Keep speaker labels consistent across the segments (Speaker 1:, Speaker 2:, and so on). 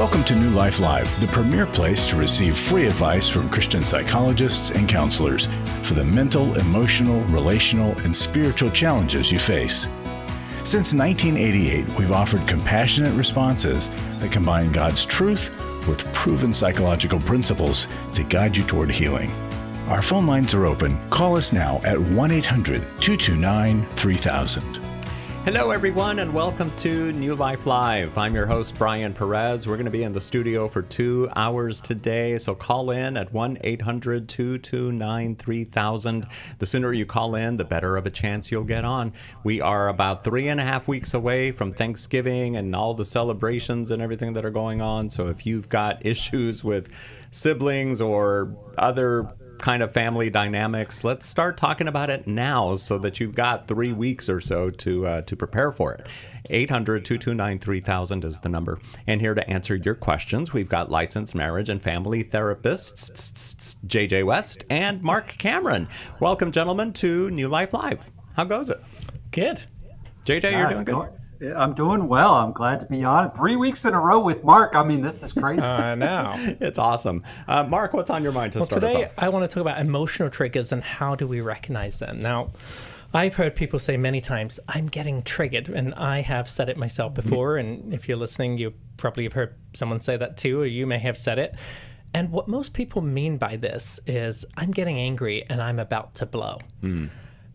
Speaker 1: Welcome to New Life Live, the premier place to receive free advice from Christian psychologists and counselors for the mental, emotional, relational, and spiritual challenges you face. Since 1988, we've offered compassionate responses that combine God's truth with proven psychological principles to guide you toward healing. Our phone lines are open. Call us now at 1-800-229-3000.
Speaker 2: Hello, everyone, and welcome to New Life Live. I'm your host, Brian Perez. We're going to be in the studio for 2 hours today, so call in at 1-800-229-3000. The sooner you call in, the better of a chance you'll get on. We are about 3.5 weeks away from Thanksgiving and all the celebrations and everything that are going on, so if you've got issues with siblings or other kind of family dynamics, let's start talking about it now so that you've got 3 weeks or so to prepare for it. 800-229-3000 is the number. And here to answer your questions, we've got licensed marriage and family therapists 𝙇𝙤𝙑 and Marc Cameron. Welcome, gentlemen, to New Life Live. How goes it?
Speaker 3: Good.
Speaker 2: JJ, you're doing good?
Speaker 4: I'm doing well. I'm glad to be on 3 weeks in a row with Marc. I mean, this is crazy.
Speaker 3: I know.
Speaker 2: It's awesome. Marc, what's on your mind to start us
Speaker 3: today
Speaker 2: off?
Speaker 3: I want to talk about emotional triggers and how do we recognize them. Now, I've heard people say many times, I'm getting triggered, and I have said it myself before, and if you're listening, you probably have heard someone say that too, or you may have said it. And what most people mean by this is, I'm getting angry and I'm about to blow.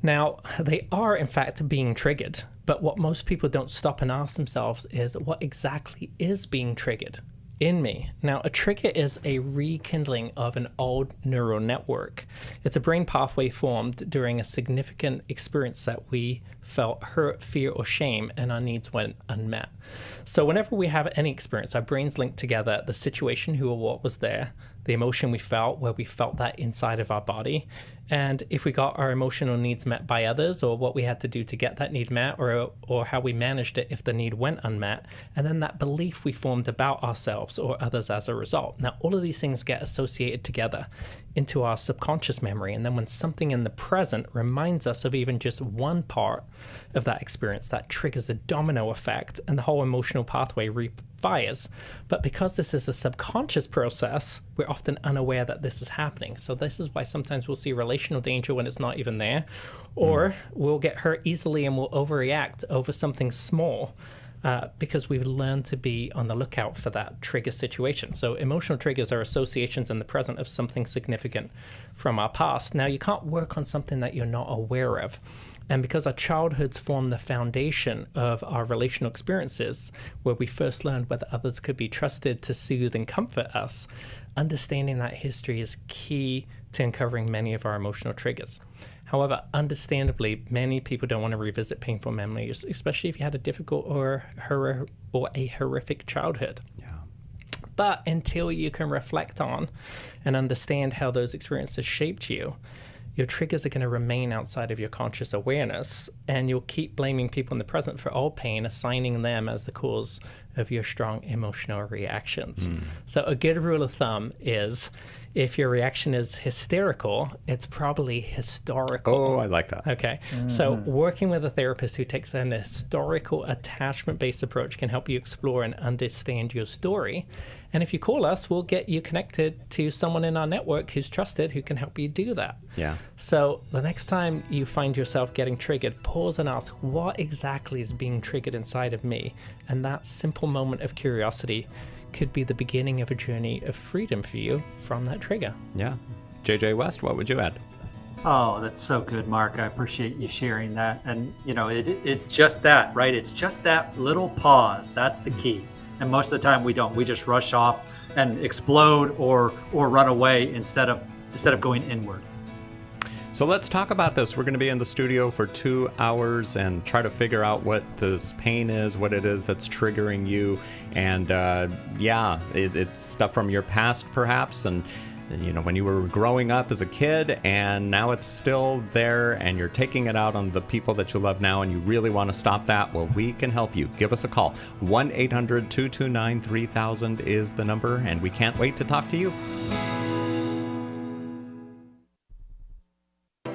Speaker 3: Now, they are, in fact, being triggered. But what most people don't stop and ask themselves is, what exactly is being triggered in me? Now, a trigger is a rekindling of an old neural network. It's a brain pathway formed during a significant experience that we felt hurt, fear, or shame, and our needs went unmet. So whenever we have any experience, our brains link together the situation, who or what was there, the emotion we felt, where we felt that inside of our body, and if we got our emotional needs met by others, or what we had to do to get that need met, or how we managed it if the need went unmet, and then that belief we formed about ourselves or others as a result. Now, all of these things get associated together into our subconscious memory, and then when something in the present reminds us of even just one part of that experience, that triggers a domino effect, and the whole emotional pathway refires. But because this is a subconscious process, we're often unaware that this is happening. So this is why sometimes we'll see relational danger when it's not even there, or we'll get hurt easily and we'll overreact over something small. Because we've learned to be on the lookout for that trigger situation. So emotional triggers are associations in the present of something significant from our past. Now, you can't work on something that you're not aware of. And because our childhoods form the foundation of our relational experiences, where we first learned whether others could be trusted to soothe and comfort us, understanding that history is key to uncovering many of our emotional triggers. However, understandably, many people don't want to revisit painful memories, especially if you had a difficult or a horrific childhood.
Speaker 2: Yeah.
Speaker 3: But until you can reflect on and understand how those experiences shaped you, your triggers are going to remain outside of your conscious awareness, and you'll keep blaming people in the present for all pain, assigning them as the cause of your strong emotional reactions. So a good rule of thumb is, if your reaction is hysterical, it's probably historical.
Speaker 2: Oh, I like that.
Speaker 3: Okay. So working with a therapist who takes an historical attachment-based approach can help you explore and understand your story. And if you call us, we'll get you connected to someone in our network who's trusted, who can help you do that.
Speaker 2: Yeah.
Speaker 3: So the next time you find yourself getting triggered, pause and ask, what exactly is being triggered inside of me? And that simple moment of curiosity could be the beginning of a journey of freedom for you from that trigger.
Speaker 2: Yeah. 𝙇𝙤𝙑, what would you add?
Speaker 4: Oh, that's so good, Marc. I appreciate you sharing that. And, you know, it's just that, right? It's just that little pause. That's the key. And most of the time we don't. We just rush off and explode or run away instead of going inward.
Speaker 2: So let's talk about this. We're going to be in the studio for 2 hours and try to figure out what this pain is, what it is that's triggering you. And it's stuff from your past perhaps, and you know, when you were growing up as a kid, and now it's still there and you're taking it out on the people that you love now and you really want to stop that. Well, we can help you. Give us a call. 1-800-229-3000 is the number, and we can't wait to talk to you.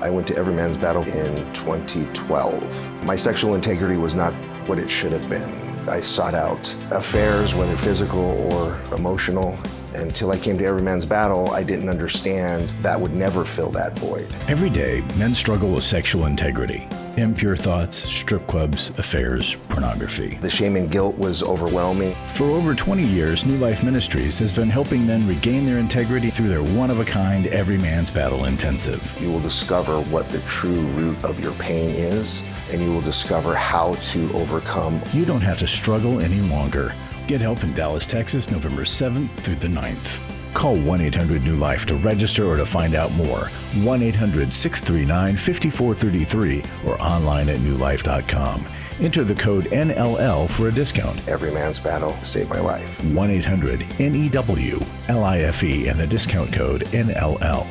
Speaker 5: I went to Every Man's Battle in 2012. My sexual integrity was not what it should have been. I sought out affairs, whether physical or emotional. Until I came to Every Man's Battle, I didn't understand that would never fill that void.
Speaker 1: Every day, men struggle with sexual integrity. Impure thoughts, strip clubs, affairs, pornography.
Speaker 5: The shame and guilt was overwhelming.
Speaker 1: For over 20 years, New Life Ministries has been helping men regain their integrity through their one-of-a-kind Every Man's Battle Intensive.
Speaker 5: You will discover what the true root of your pain is, and you will discover how to overcome.
Speaker 1: You don't have to struggle any longer. Get help in Dallas, Texas, November 7th through the 9th. Call 1-800-NEW-LIFE to register or to find out more. 1-800-639-5433 or online at newlife.com. Enter the code NLL for a discount.
Speaker 5: Every Man's Battle saved my life.
Speaker 1: 1-800-NEW-LIFE and the discount code NLL.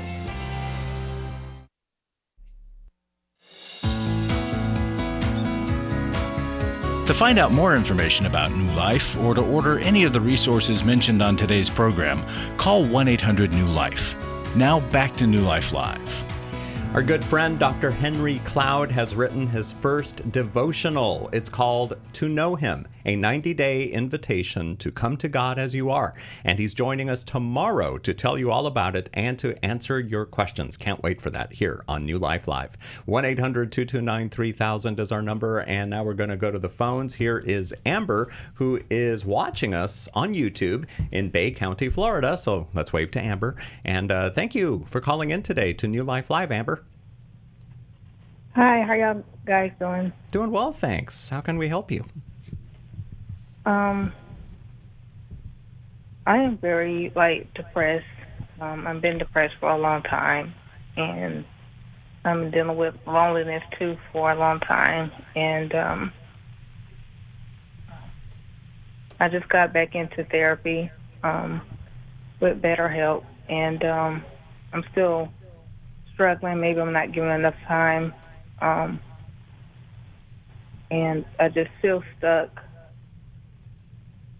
Speaker 1: To find out more information about New Life or to order any of the resources mentioned on today's program, call 1-800-NEW-LIFE. Now back to New Life Live.
Speaker 2: Our good friend Dr. Henry Cloud has written his first devotional. It's called To Know Him, a 90-day invitation to come to God as you are. And he's joining us tomorrow to tell you all about it and to answer your questions. Can't wait for that here on New Life Live. 1-800-229-3000 is our number. And now we're going to go to the phones. Here is Amber, who is watching us on YouTube in Bay County, Florida. So let's wave to Amber. And thank you for calling in today to New Life Live, Amber.
Speaker 6: Hi, how y'all guys doing?
Speaker 2: Doing well, thanks. How can we help you?
Speaker 6: I am very, depressed. I've been depressed for a long time, and I'm dealing with loneliness, too, for a long time. And I just got back into therapy with BetterHelp, and I'm still struggling. Maybe I'm not giving enough time. And I just feel stuck.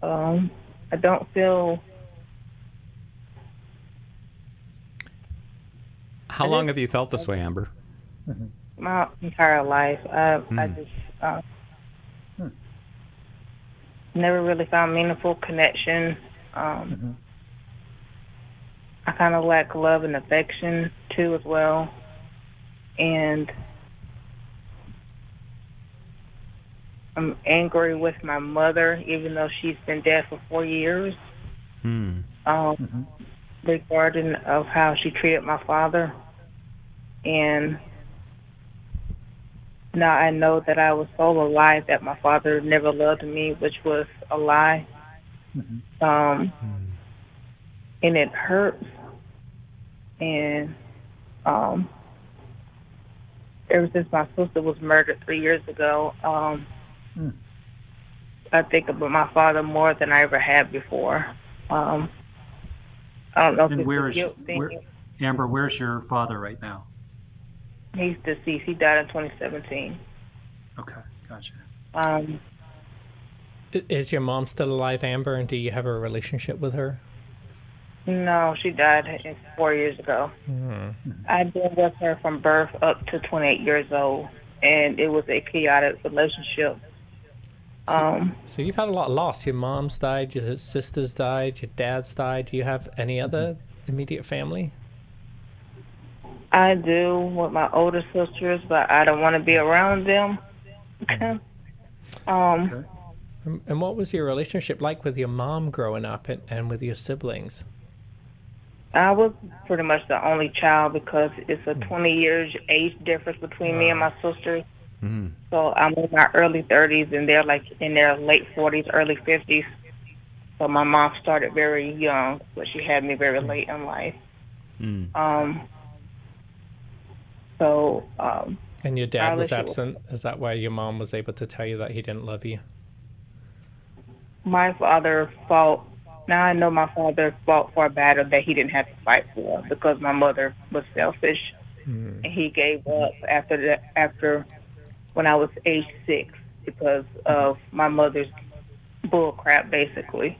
Speaker 6: I don't feel...
Speaker 2: How long have you felt this way, Amber?
Speaker 6: My entire life. I just never really found meaningful connection. I kind of lack love and affection, too, as well. And I'm angry with my mother, even though she's been dead for 4 years, regarding of how she treated my father. And now I know that I was told a lie that my father never loved me, which was a lie. And it hurts. And ever since my sister was murdered 3 years ago, I think about my father more than I ever had before. I don't know if it's a guilt thing.
Speaker 4: Amber, where's your father right now?
Speaker 6: He's deceased. He died in 2017.
Speaker 4: Okay, gotcha.
Speaker 3: Is your mom still alive, Amber, and do you have a relationship with her?
Speaker 6: No, she died 4 years ago. I've been with her from birth up to 28 years old, and it was a chaotic relationship.
Speaker 3: So you've had a lot of loss. Your mom's died, your sisters died, your dad's died. Do you have any other immediate family?
Speaker 6: I do with my older sisters, but I don't want to be around them.
Speaker 3: And what was your relationship like with your mom growing up and with your siblings?
Speaker 6: I was pretty much the only child because it's a 20 years age difference between me and my sisters. So I'm in my early 30s, and they're like in their late 40s, early 50s. So my mom started very young, but she had me very late in life.
Speaker 3: And your dad was absent. Is that why your mom was able to tell you that he didn't love you?
Speaker 6: My father fought. Now I know my father fought for a battle that he didn't have to fight for because my mother was selfish, and he gave up after when I was age 6 because of my mother's bull crap, basically.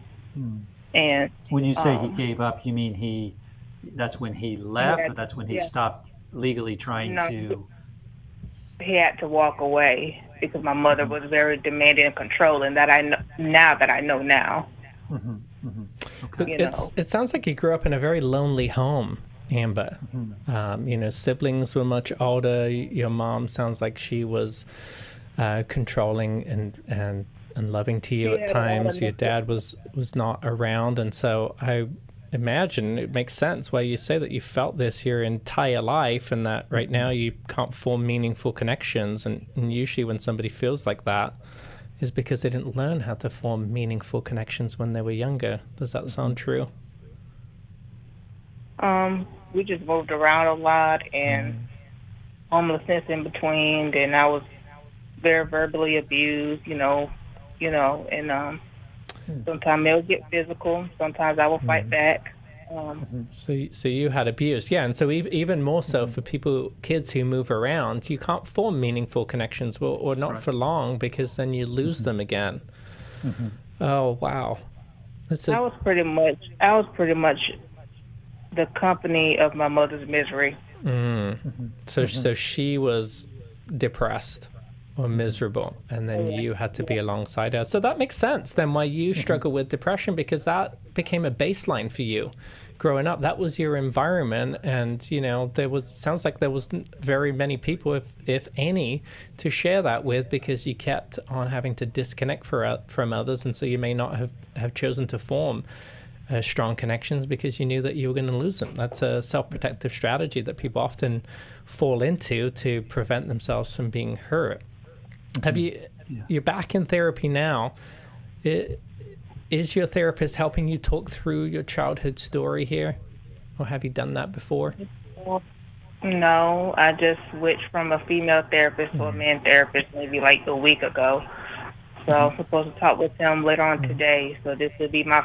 Speaker 6: And
Speaker 4: when you say he gave up, you mean that's when he left, or that's when he stopped legally trying to?
Speaker 6: He had to walk away because my mother was very demanding and controlling. That I know now.
Speaker 3: It sounds like you grew up in a very lonely home, Amber. Siblings were much older. Your mom sounds like she was controlling and loving to you at times. Your dad was not around, and so I imagine it makes sense why you say that you felt this your entire life, and that right now you can't form meaningful connections. And usually when somebody feels like that is because they didn't learn how to form meaningful connections when they were younger. Does that sound true?
Speaker 6: We just moved around a lot, and homelessness in between. Then I was very verbally abused, and sometimes they'll get physical. Sometimes I will fight back.
Speaker 3: So you had abuse, yeah, and so even more so for kids who move around, you can't form meaningful connections, or not for long, because then you lose them again. Oh wow,
Speaker 6: I was pretty much the company of my mother's misery.
Speaker 3: So she was depressed or miserable, and then you had to be alongside her. So that makes sense then why you struggle with depression, because that became a baseline for you growing up. That was your environment, and sounds like there wasn't very many people, if any, to share that with, because you kept on having to disconnect from others, and so you may not have chosen to form strong connections because you knew that you were going to lose them. That's a self-protective strategy that people often fall into to prevent themselves from being hurt. You're back in therapy now. Is your therapist helping you talk through your childhood story here, or have you done that before?
Speaker 6: No, I just switched from a female therapist to a man therapist maybe like a week ago. So I'm supposed to talk with him later on today. So this will be my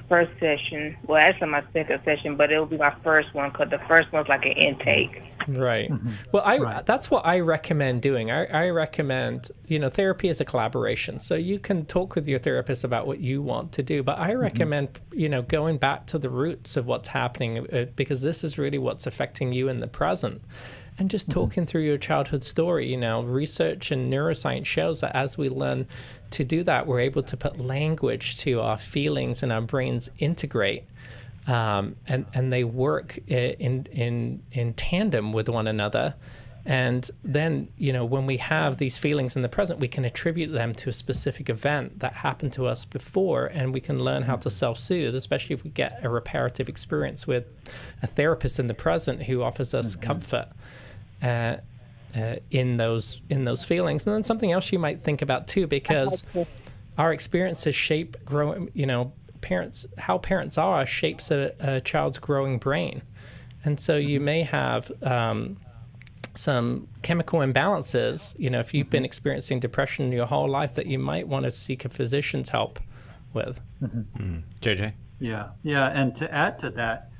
Speaker 6: first session. Well, actually my second session, but it will be my first one, because the first one's like an intake.
Speaker 3: Right. Well, that's what I recommend doing. I recommend, therapy is a collaboration. So you can talk with your therapist about what you want to do, but I recommend, going back to the roots of what's happening, because this is really what's affecting you in the present. And just talking through your childhood story. Research and neuroscience shows that as we learn to do that, we're able to put language to our feelings, and our brains integrate, and they work in tandem with one another. And then, when we have these feelings in the present, we can attribute them to a specific event that happened to us before, and we can learn how to self-soothe, especially if we get a reparative experience with a therapist in the present who offers us comfort in those feelings. And then something else you might think about too, because our experiences shape how parents are shapes a child's growing brain. And so you may have some chemical imbalances, if you've been experiencing depression your whole life, that you might want to seek a physician's help with.
Speaker 2: JJ?
Speaker 4: Yeah. And to add to that,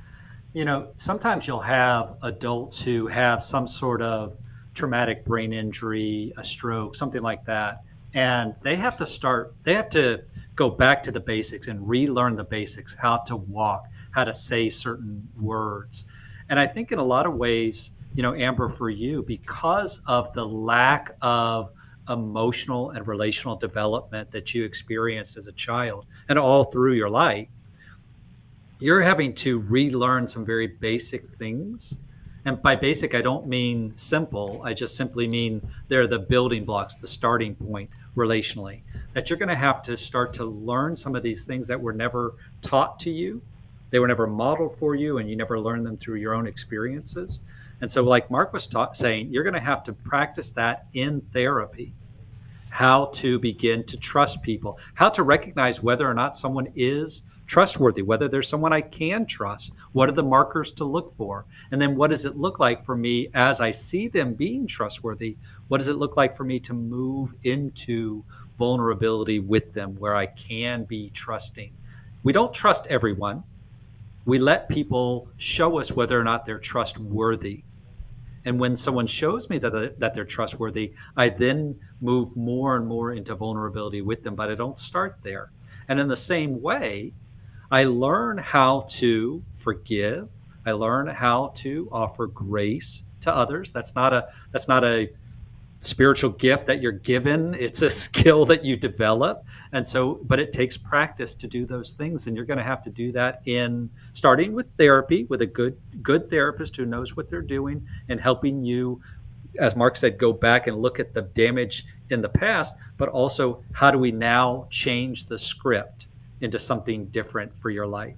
Speaker 4: sometimes you'll have adults who have some sort of traumatic brain injury, a stroke, something like that. And they have to go back to the basics and relearn the basics, how to walk, how to say certain words. And I think in a lot of ways, Amber, for you, because of the lack of emotional and relational development that you experienced as a child and all through your life, you're having to relearn some very basic things. And by basic, I don't mean simple. I just simply mean they're the building blocks, the starting point relationally, that you're going to have to start to learn some of these things that were never taught to you. They were never modeled for you, and you never learned them through your own experiences. And so like Marc was saying, you're going to have to practice that in therapy, how to begin to trust people, how to recognize whether or not someone is trustworthy, whether there's someone I can trust. What are the markers to look for? And then what does it look like for me as I see them being trustworthy? What does it look like for me to move into vulnerability with them where I can be trusting? We don't trust everyone. We let people show us whether or not they're trustworthy. And when someone shows me that they're trustworthy, I then move more and more into vulnerability with them, but I don't start there. And in the same way, I learn how to forgive. I learn how to offer grace to others. That's not a spiritual gift that you're given. It's a skill that you develop. And so, but it takes practice to do those things. And you're going to have to do that in starting with therapy, with a good therapist who knows what they're doing and helping you, as Mark said, go back and look at the damage in the past, but also how do we now change the script into something different for your life?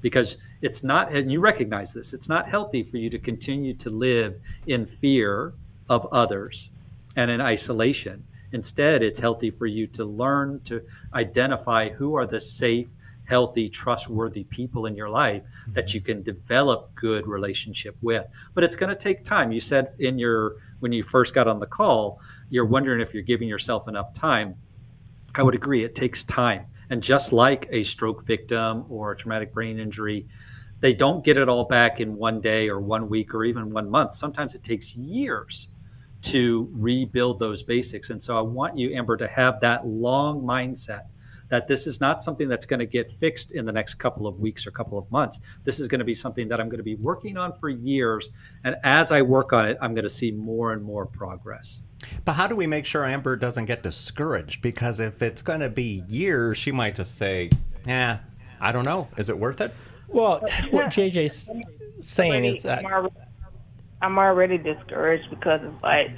Speaker 4: Because it's not, and you recognize this, it's not healthy for you to continue to live in fear of others and in isolation. Instead, it's healthy for you to learn to identify who are the safe, healthy, trustworthy people in your life that you can develop good relationship with. But it's going to take time. You said when you first got on the call, you're wondering if you're giving yourself enough time. I would agree, it takes time. And just like a stroke victim or a traumatic brain injury, they don't get it all back in one day or 1 week or even 1 month. Sometimes it takes years to rebuild those basics. And so I want you, Amber, to have that long mindset that this is not something that's going to get fixed in the next couple of weeks or couple of months. This is going to be something that I'm going to be working on for years. And as I work on it, I'm going to see more and more progress.
Speaker 2: But how do we make sure Amber doesn't get discouraged? Because if it's going to be years, she might just say, I don't know. Is it worth it?
Speaker 3: Well, what JJ's saying is that
Speaker 6: I'm already discouraged because it's like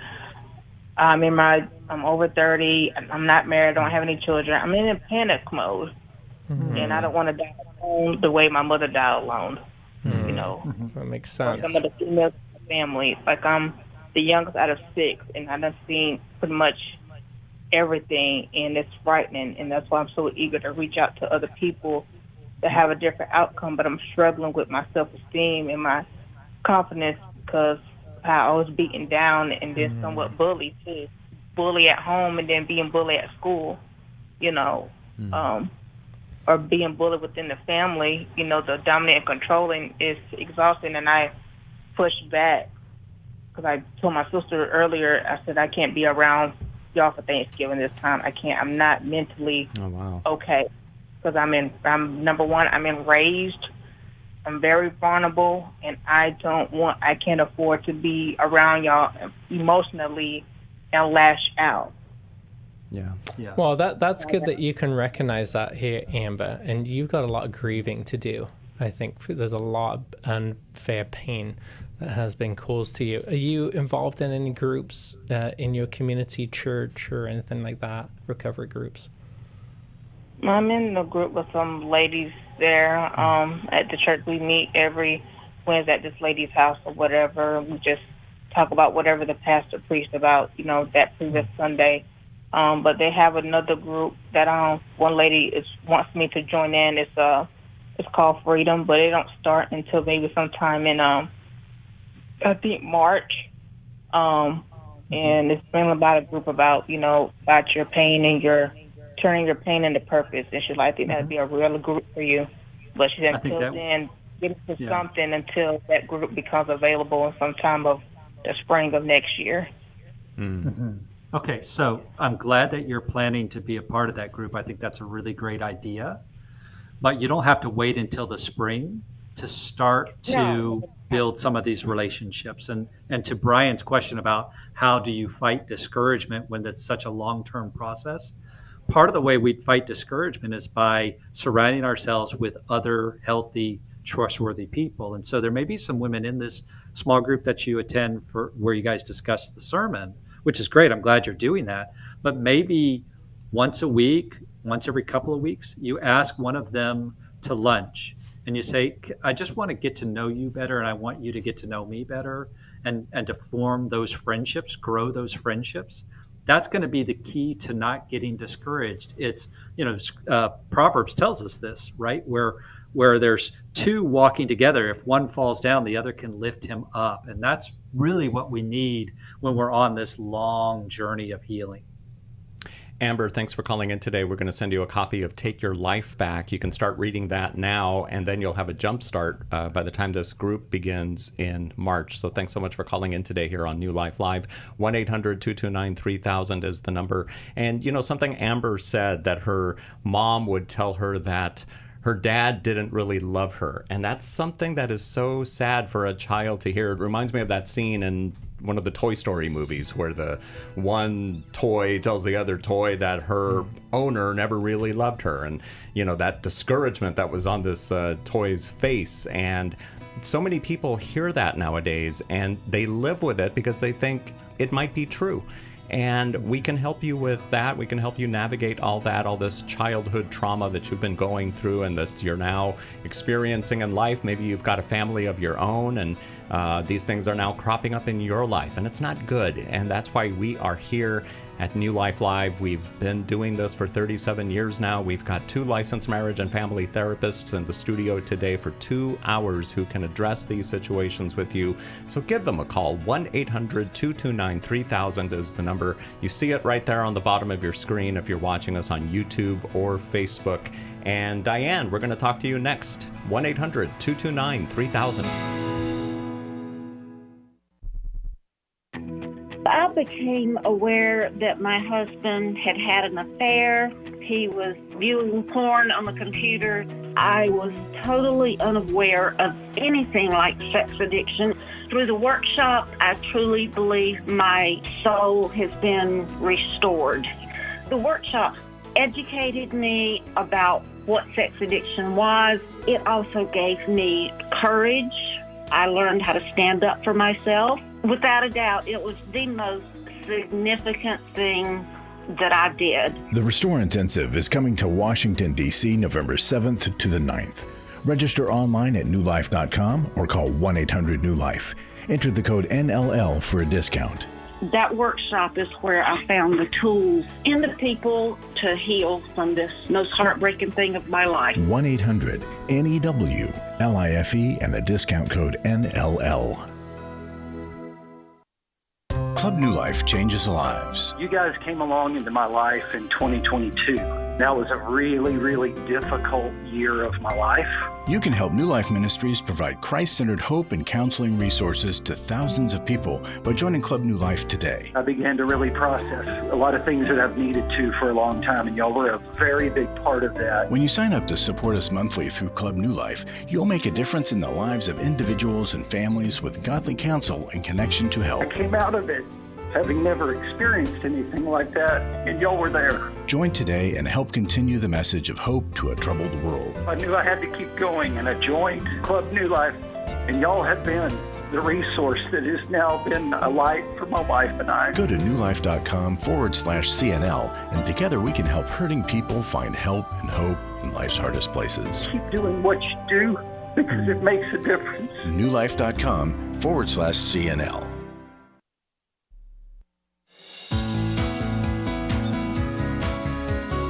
Speaker 6: I'm over 30. I'm not married. I don't have any children. I'm in a panic mode, and I don't want to die alone the way my mother died alone. You know,
Speaker 3: that makes sense.
Speaker 6: Some of the females in the family, like I'm the youngest out of 6, and I've seen pretty much everything, and it's frightening. And that's why I'm so eager to reach out to other people to have a different outcome. But I'm struggling with my self-esteem and my confidence because I was beaten down and then somewhat bullied too. Bully at home and then being bullied at school, you know, or being bullied within the family, you know, the dominant and controlling is exhausting. And I pushed back because I told my sister earlier, I said, I can't be around y'all for Thanksgiving this time. I can't, I'm not mentally okay. Because I'm number one, I'm enraged. I'm very vulnerable, and I can't afford to be around y'all emotionally and lash out.
Speaker 2: Yeah.
Speaker 3: Well, that's good that you can recognize that here, Amber, and you've got a lot of grieving to do. I think there's a lot of unfair pain that has been caused to you. Are you involved in any groups in your community, church, or anything like that, recovery groups?
Speaker 6: I'm in a group with some ladies there at the church. We meet every Wednesday at this lady's house or whatever. We just talk about whatever the pastor preached about, you know, that previous Sunday. But they have another group that one lady wants me to join in. It's called Freedom, but it don't start until maybe sometime in I think March. And it's been about a group about, you know, about your pain and turning your pain into purpose. And she's like, I think that'd be a real group for you. But she said, until then, get into something until that group becomes available in sometime of the spring of next year.
Speaker 4: Okay, so I'm glad that you're planning to be a part of that group. I think that's a really great idea. But you don't have to wait until the spring to start to build some of these relationships. And to Brian's question about how do you fight discouragement when it's such a long-term process, part of the way we fight discouragement is by surrounding ourselves with other healthy, trustworthy people. And so there may be some women in this small group that you attend for where you guys discuss the sermon, which is great. I'm glad you're doing that. But maybe once a week, once every couple of weeks, you ask one of them to lunch and you say, I just want to get to know you better and I want you to get to know me better and to form those friendships, grow those friendships. That's going to be the key to not getting discouraged. It's, Proverbs tells us this, right? Where there's two walking together, if one falls down, the other can lift him up. And that's really what we need when we're on this long journey of healing.
Speaker 2: Amber, thanks for calling in today. We're going to send you a copy of Take Your Life Back. You can start reading that now, and then you'll have a jump start by the time this group begins in March. So thanks so much for calling in today here on New Life Live. 1-800-229-3000 is the number. And, something Amber said, that her mom would tell her that her dad didn't really love her. And that's something that is so sad for a child to hear. It reminds me of that scene in one of the Toy Story movies where the one toy tells the other toy that her owner never really loved her, and that discouragement that was on this toy's face. And so many people hear that nowadays and they live with it because they think it might be true. And we can help you with that. We can help you navigate all that, all this childhood trauma that you've been going through and that you're now experiencing in life. Maybe you've got a family of your own, and these things are now cropping up in your life, and it's not good. And that's why we are here at New Life Live. We've been doing this for 37 years now. We've got 2 licensed marriage and family therapists in the studio today for 2 hours who can address these situations with you. So give them a call. 1-800-229-3000 is the number. You see it right there on the bottom of your screen if you're watching us on YouTube or Facebook. And Diane, we're going to talk to you next. 1-800-229-3000.
Speaker 7: I became aware that my husband had had an affair. He was viewing porn on the computer. I was totally unaware of anything like sex addiction. Through the workshop, I truly believe my soul has been restored. The workshop educated me about what sex addiction was. It also gave me courage. I learned how to stand up for myself. Without a doubt, it was the most significant thing that I did.
Speaker 1: The Restore Intensive is coming to Washington, D.C. November 7th to the 9th. Register online at newlife.com or call 1-800-NEW-LIFE. Enter the code NLL for a discount.
Speaker 7: That workshop is where I found the tools and the people to heal from this most heartbreaking thing of my life.
Speaker 1: 1-800-NEW-LIFE and the discount code NLL. Club New Life changes lives.
Speaker 8: You guys came along into my life in 2022. That was a really, really difficult year of my life.
Speaker 1: You can help New Life Ministries provide Christ-centered hope and counseling resources to thousands of people by joining Club New Life today.
Speaker 8: I began to really process a lot of things that I've needed to for a long time, and y'all were a very big part of that.
Speaker 1: When you sign up to support us monthly through Club New Life, you'll make a difference in the lives of individuals and families with godly counsel and connection to help.
Speaker 8: I came out of it having never experienced anything like that, and y'all were there.
Speaker 1: Join today and help continue the message of hope to a troubled world.
Speaker 8: I knew I had to keep going, and I joined Club New Life, and y'all have been the resource that has now been a light for my wife and I.
Speaker 1: Go to newlife.com/CNL, and together we can help hurting people find help and hope in life's hardest places.
Speaker 8: Keep doing what you do because it makes a difference.
Speaker 1: newlife.com/CNL.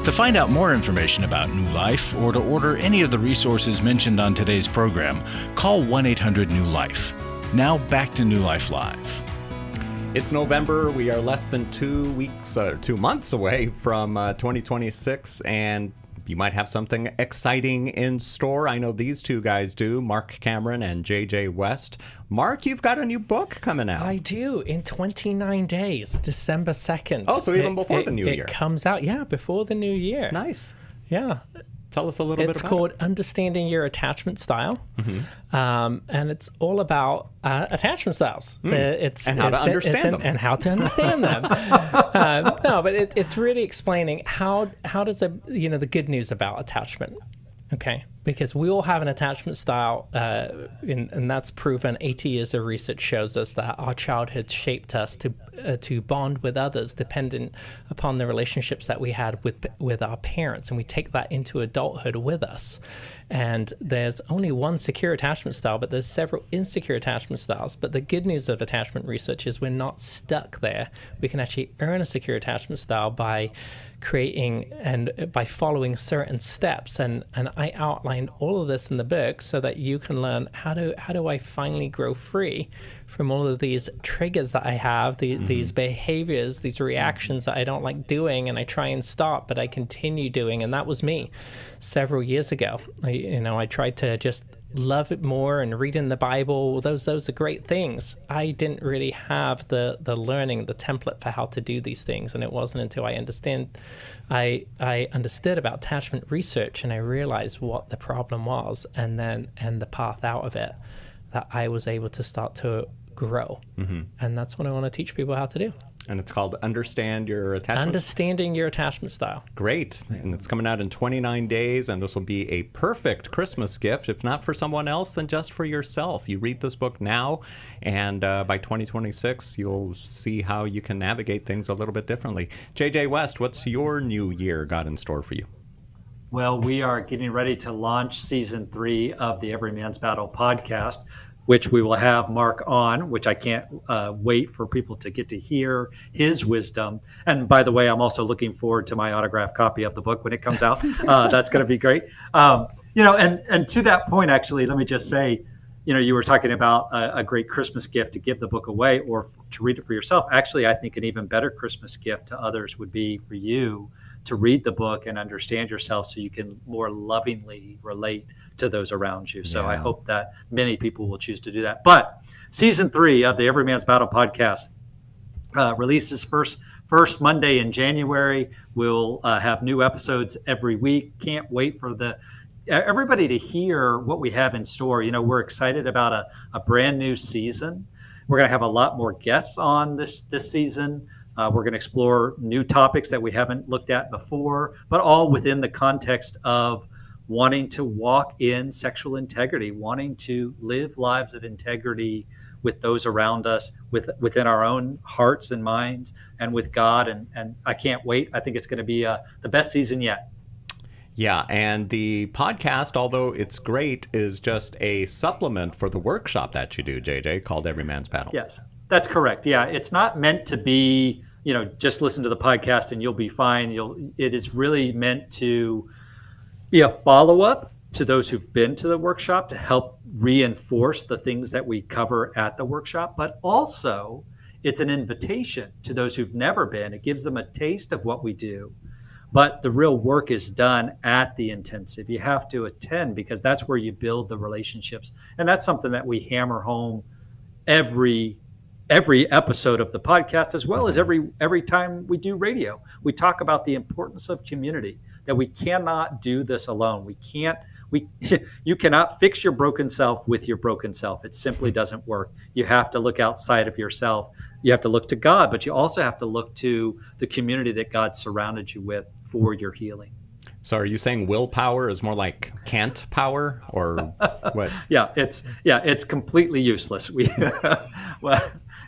Speaker 1: To find out more information about New Life or to order any of the resources mentioned on today's program, call 1-800-NEW-LIFE. Now back to New Life Live.
Speaker 2: It's November. We are less than 2 months away from 2026, and you might have something exciting in store. I know these two guys do, Marc Cameron and J.J. West. Marc, you've got a new book coming out.
Speaker 3: I do, in 29 days, December 2nd.
Speaker 2: Oh, so even before the new year.
Speaker 3: It comes out, before the new year.
Speaker 2: Nice.
Speaker 3: Yeah.
Speaker 2: Tell us a little bit about it.
Speaker 3: It's called Understanding Your Attachment Style, and it's all about attachment styles.
Speaker 2: And how to understand them.
Speaker 3: And how to understand them. No, but it's really explaining how does the good news about attachment. Okay, because we all have an attachment style, and that's proven. 80 years of research shows us that our childhood shaped us to bond with others, dependent upon the relationships that we had with our parents, and we take that into adulthood with us. And there's only one secure attachment style, but there's several insecure attachment styles. But the good news of attachment research is we're not stuck there. We can actually earn a secure attachment style by creating and by following certain steps, and I outlined all of this in the book so that you can learn how do I finally grow free from all of these triggers that I have, these behaviors, these reactions that I don't like doing, and I try and stop, but I continue doing. And that was me several years ago. I tried to just love it more and read in the Bible. Those are great things. I didn't really have the learning, the template for how to do these things, and it wasn't until I understood about attachment research and I realized what the problem was, and the path out of it, that I was able to start to grow. And that's what I want to teach people how to do.
Speaker 2: And it's called Understand Your Attachment.
Speaker 3: Understanding Your Attachment Style.
Speaker 2: Great. And it's coming out in 29 days, and this will be a perfect Christmas gift, if not for someone else, then just for yourself. You read this book now, and by 2026, you'll see how you can navigate things a little bit differently. J.J. West, what's your new year got in store for you?
Speaker 4: Well, we are getting ready to launch season 3 of the Every Man's Battle podcast, which we will have Marc on, which I can't wait for people to get to hear his wisdom. And by the way, I'm also looking forward to my autographed copy of the book when it comes out. That's going to be great. And to that point, actually, let me just say, you were talking about a great Christmas gift to give the book away or to read it for yourself. Actually, I think an even better Christmas gift to others would be for you to read the book and understand yourself so you can more lovingly relate to those around you. So I hope that many people will choose to do that. But season 3 of the Every Man's Battle podcast releases first Monday in January. We'll have new episodes every week. Can't wait for everybody to hear what we have in store. We're excited about a brand new season. We're going to have a lot more guests on this season. We're going to explore new topics that we haven't looked at before, but all within the context of wanting to walk in sexual integrity, wanting to live lives of integrity with those around us, within our own hearts and minds, and with God. And I can't wait. I think it's going to be the best season yet.
Speaker 2: Yeah, and the podcast, although it's great, is just a supplement for the workshop that you do, JJ, called Every Man's Battle.
Speaker 4: Yes, that's correct. Yeah, it's not meant to be, just listen to the podcast and you'll be fine. It is really meant to be a follow-up to those who've been to the workshop to help reinforce the things that we cover at the workshop, but also it's an invitation to those who've never been. It gives them a taste of what we do. But the real work is done at the intensive. You have to attend because that's where you build the relationships. And that's something that we hammer home every episode of the podcast, as well as every time we do radio. We talk about the importance of community, that we cannot do this alone. You cannot fix your broken self with your broken self. It simply doesn't work. You have to look outside of yourself. You have to look to God, but you also have to look to the community that God surrounded you with for your healing.
Speaker 2: So are you saying willpower is more like can't power, or what?
Speaker 4: It's completely useless.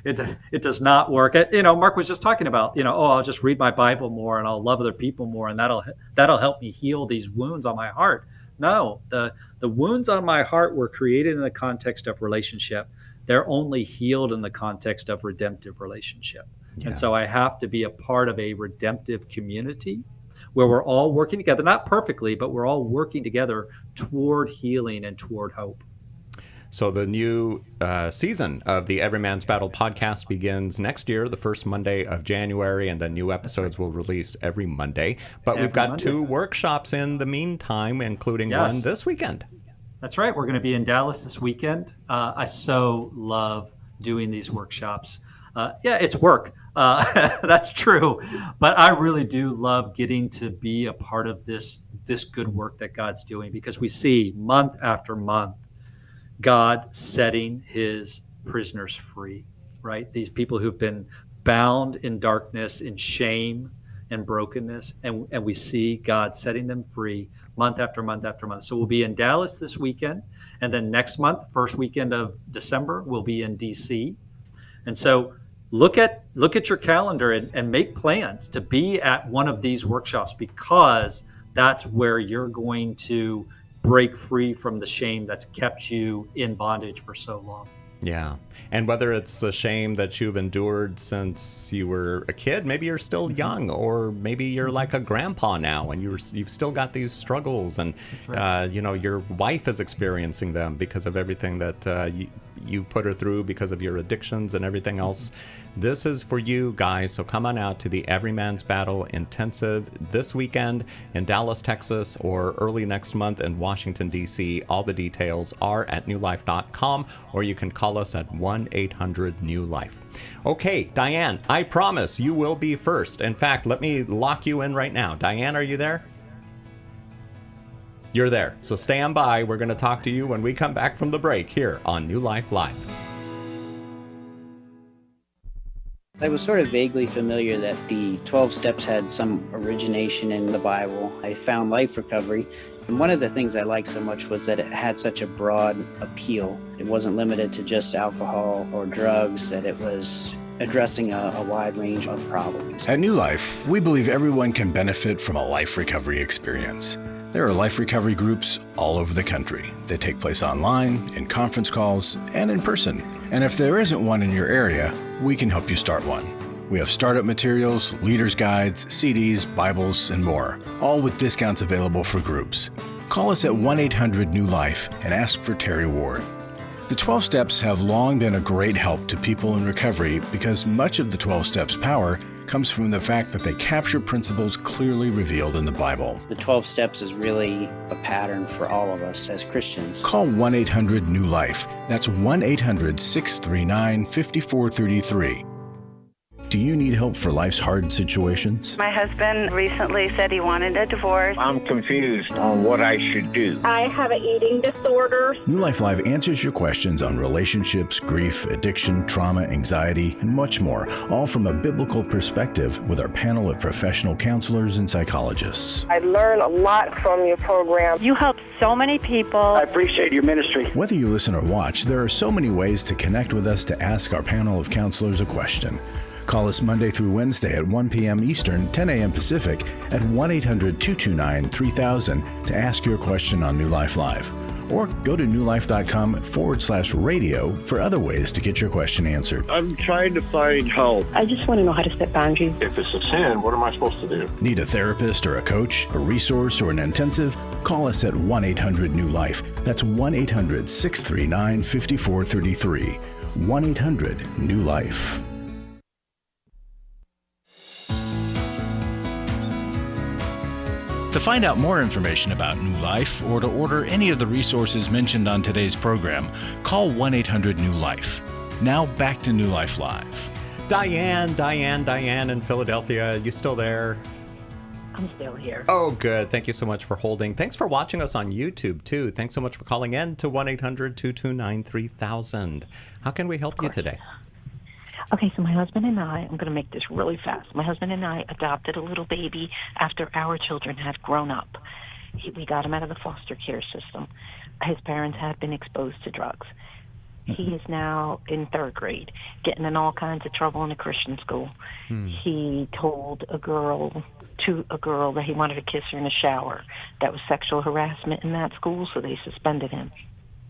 Speaker 4: It does not work. Marc was just talking about, I'll just read my Bible more and I'll love other people more and that'll help me heal these wounds on my heart. No, the wounds on my heart were created in the context of relationship. They're only healed in the context of redemptive relationship. Yeah. And so I have to be a part of a redemptive community where we're all working together, not perfectly, but we're all working together toward healing and toward hope.
Speaker 2: So the new season of the Every Man's Battle podcast begins next year, the first Monday of January, and then new episodes will release every Monday. But we've got 2 workshops in the meantime, including one this weekend.
Speaker 4: That's right. We're going to be in Dallas this weekend. I so love doing these workshops. It's work. That's true. But I really do love getting to be a part of this good work that God's doing, because we see month after month God setting his prisoners free, right? These people who've been bound in darkness, in shame and brokenness, and we see God setting them free month after month after month. So we'll be in Dallas this weekend, and then next month, first weekend of December, we'll be in DC. And so look at your calendar and make plans to be at one of these workshops, because that's where you're going to break free from the shame that's kept you in bondage for so long.
Speaker 2: Yeah. And whether it's a shame that you've endured since you were a kid, maybe you're still young, or maybe you're like a grandpa now and you've still got these struggles, and your wife is experiencing them because of everything that you put her through because of your addictions and everything else. This is for you guys. So come on out to the Every Man's Battle Intensive this weekend in Dallas, Texas, or early next month in Washington, D.C. All the details are at newlife.com, or you can call us at 1-800-NEW-LIFE. Okay, Diane, I promise you will be first. In fact, let me lock you in right now. Diane, are you there? You're there. So stand by. We're going to talk to you when we come back from the break here on New Life Live.
Speaker 9: I was sort of vaguely familiar that the 12 steps had some origination in the Bible. I found Life Recovery, and one of the things I liked so much was that it had such a broad appeal. It wasn't limited to just alcohol or drugs, that it was addressing a wide range of problems.
Speaker 1: At New Life, we believe everyone can benefit from a life recovery experience. There are life recovery groups all over the country. They take place online, in conference calls, and in person. And if there isn't one in your area, we can help you start one. We have startup materials, leaders' guides, CDs, Bibles, and more, all with discounts available for groups. Call us at 1-800-NEW-LIFE and ask for Terry Ward. The 12 Steps have long been a great help to people in recovery because much of the 12 Steps' power comes from the fact that they capture principles clearly revealed in the Bible.
Speaker 9: The 12 steps is really a pattern for all of us as Christians.
Speaker 1: Call 1-800-NEW-LIFE. That's 1-800-639-5433. Do you need help for life's hard situations?
Speaker 10: My husband recently said he wanted a divorce.
Speaker 11: I'm confused on what I should do.
Speaker 7: I have an eating disorder.
Speaker 1: New Life Live answers your questions on relationships, grief, addiction, trauma, anxiety, and much more, all from a biblical perspective with our panel of professional counselors and psychologists.
Speaker 12: I learn a lot from your program.
Speaker 10: You help so many people.
Speaker 8: I appreciate your ministry.
Speaker 1: Whether you listen or watch, there are so many ways to connect with us to ask our panel of counselors a question. Call us Monday through Wednesday at 1 p.m. Eastern, 10 a.m. Pacific at 1-800-229-3000 to ask your question on New Life Live. Or go to newlife.com/radio for other ways to get your question answered.
Speaker 11: I'm trying to find help.
Speaker 12: I just want to know how to set boundaries.
Speaker 11: If it's a sin, what am I supposed to do?
Speaker 1: Need a therapist or a coach, a resource, or an intensive? Call us at 1-800-NEW-LIFE. That's 1-800-639-5433. 1-800-NEW-LIFE. To find out more information about New Life or to order any of the resources mentioned on today's program, call 1-800-NEW-LIFE. Now back to New Life Live.
Speaker 2: Diane in Philadelphia. You still there?
Speaker 12: I'm still here.
Speaker 2: Oh, good. Thank you so much for holding. Thanks for watching us on YouTube, too. Thanks so much for calling in to 1-800-229-3000. How can we help you today?
Speaker 13: Okay, so my husband and I, I'm going to make this really fast. My husband and I adopted a little baby after our children had grown up. We got him out of the foster care system. His parents had been exposed to drugs. He is now in 3rd grade, getting in all kinds of trouble in a Christian school. He told a girl that he wanted to kiss her in the shower. That was sexual harassment in that school, so they suspended him.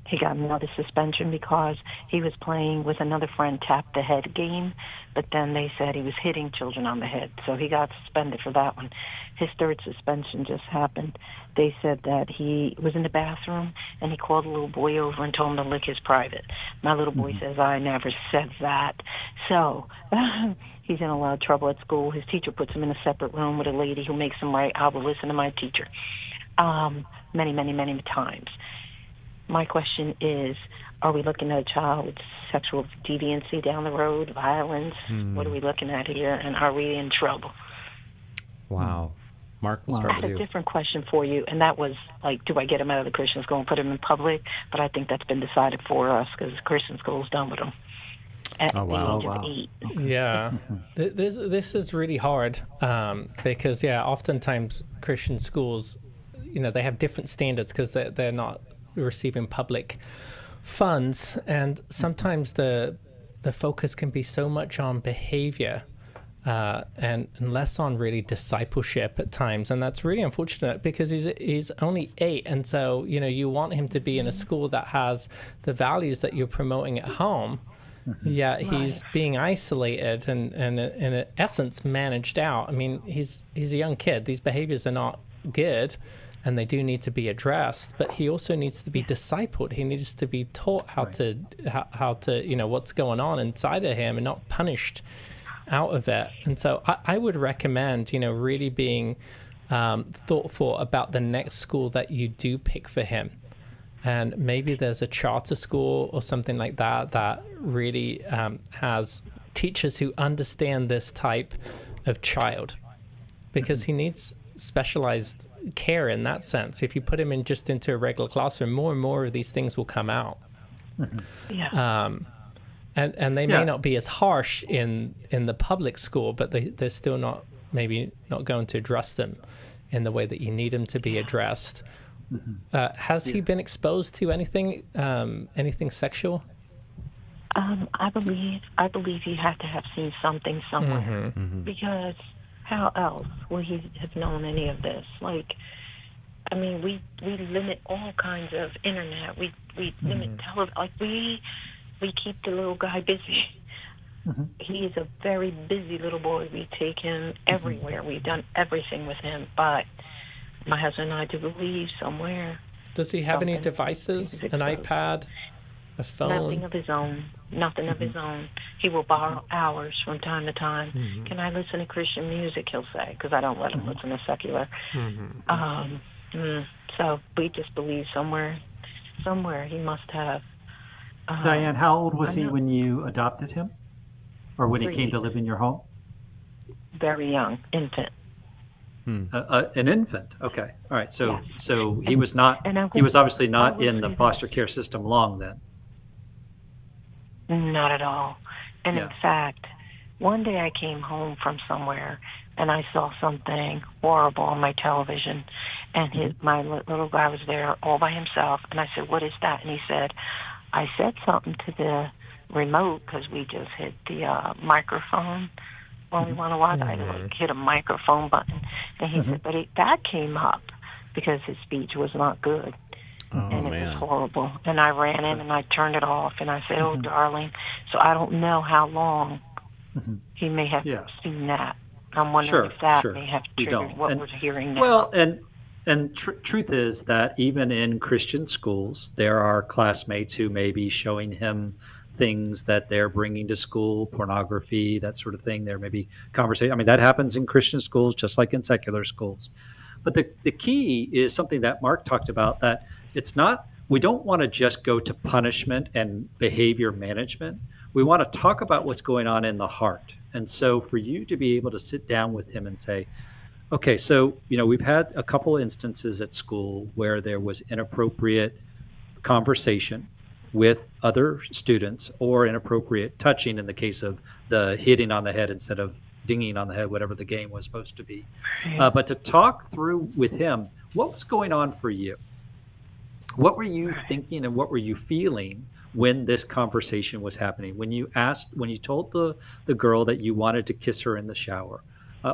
Speaker 13: He got another suspension because he was playing with another friend tap the head game, but then they said he was hitting children on the head, so he got suspended for that one. His 3rd suspension just happened. They said that he was in the bathroom and he called a little boy over and told him to lick his private. My little boy says, I never said that. So he's in a lot of trouble at school. His teacher puts him in a separate room with a lady who makes him write, I will listen to my teacher, many times. My question is, are we looking at a child with sexual deviancy down the road, violence? What are we looking at here, and are we in trouble?
Speaker 2: Wow. Mark, we'll start
Speaker 13: I had
Speaker 2: with
Speaker 13: a
Speaker 2: you.
Speaker 13: different question for you, and that was, like, do I get him out of the Christian school and put him in public? But I think that's been decided for us because the Christian school's done with him at the age of 8.
Speaker 3: Yeah. This is really hard because, oftentimes Christian schools, they have different standards because they're not receiving public funds, and sometimes the focus can be so much on behavior and less on really discipleship at times, and that's really unfortunate because he's only 8, and so you want him to be in a school that has the values that you're promoting at home, yet he's being isolated and in essence managed out. I mean, he's a young kid. These behaviors are not good, and they do need to be addressed, but he also needs to be discipled. He needs to be taught how to what's going on inside of him and not punished out of it. And so I would recommend, really being thoughtful about the next school that you do pick for him. And maybe there's a charter school or something like that really has teachers who understand this type of child, because he needs specialized care in that sense. If you put him into a regular classroom, more and more of these things will come out. And they may not be as harsh in the public school, but they're still not going to address them in the way that you need them to be addressed. Has he been exposed to anything sexual?
Speaker 13: I believe he had to have seen something somewhere, because how else would he have known any of this? Like, I mean, we limit all kinds of internet. We limit television. Like, we keep the little guy busy. He is a very busy little boy. We take him everywhere. We've done everything with him, but my husband and I do believe somewhere.
Speaker 3: Does he have any devices? An iPad? A phone?
Speaker 13: Nothing of his own. Nothing of his own. He will borrow hours from time to time. Can I listen to Christian music, he'll say, because I don't let him listen to secular. So we just believe somewhere he must have.
Speaker 4: Diane, how old was he when you adopted him? Or when he came to live in your home?
Speaker 13: Very young, infant.
Speaker 4: An infant. Okay. All right. So he was not. He was obviously not in the foster care system long then.
Speaker 13: Not at all. And in fact, one day I came home from somewhere and I saw something horrible on my television, and my little guy was there all by himself. And I said, "What is that?" And he said, "I said something to the remote, because we just hit the microphone when we want to watch. I hit a microphone button." And he said, "But that came up because his speech was not good." And it was horrible. And I ran in and I turned it off, and I said, "Oh, darling." So I don't know how long he may have seen that. I'm wondering if that may have triggered what we're hearing now.
Speaker 4: Well, and truth is that even in Christian schools, there are classmates who may be showing him things that they're bringing to school, pornography, that sort of thing. There may be conversation. I mean, that happens in Christian schools just like in secular schools. But the key is something that Mark talked about, that it's not, we don't want to just go to punishment and behavior management. We want to talk about what's going on in the heart. And so for you to be able to sit down with him and say, okay, so, we've had a couple instances at school where there was inappropriate conversation with other students, or inappropriate touching in the case of the hitting on the head instead of dinging on the head, whatever the game was supposed to be. But to talk through with him, what was going on for you? What were you thinking and what were you feeling when this conversation was happening? When you told the girl that you wanted to kiss her in the shower,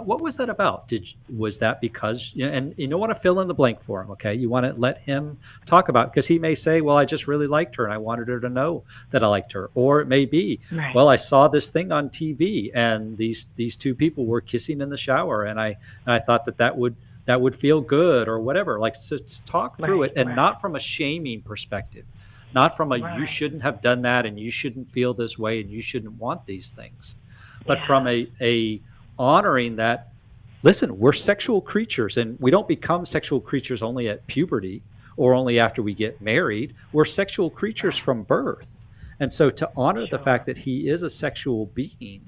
Speaker 4: what was that about? Was that because, and you don't want to fill in the blank for him, okay? You want to let him talk about, because he may say, well, I just really liked her and I wanted her to know that I liked her. Or it may be, well, I saw this thing on TV and these two people were kissing in the shower, and I thought that would feel good, or whatever. Like, so talk through it, and not from a shaming perspective, not from a you shouldn't have done that and you shouldn't feel this way and you shouldn't want these things, but from a honoring that, listen, we're sexual creatures, and we don't become sexual creatures only at puberty or only after we get married. We're sexual creatures from birth. And so to honor the fact that he is a sexual being,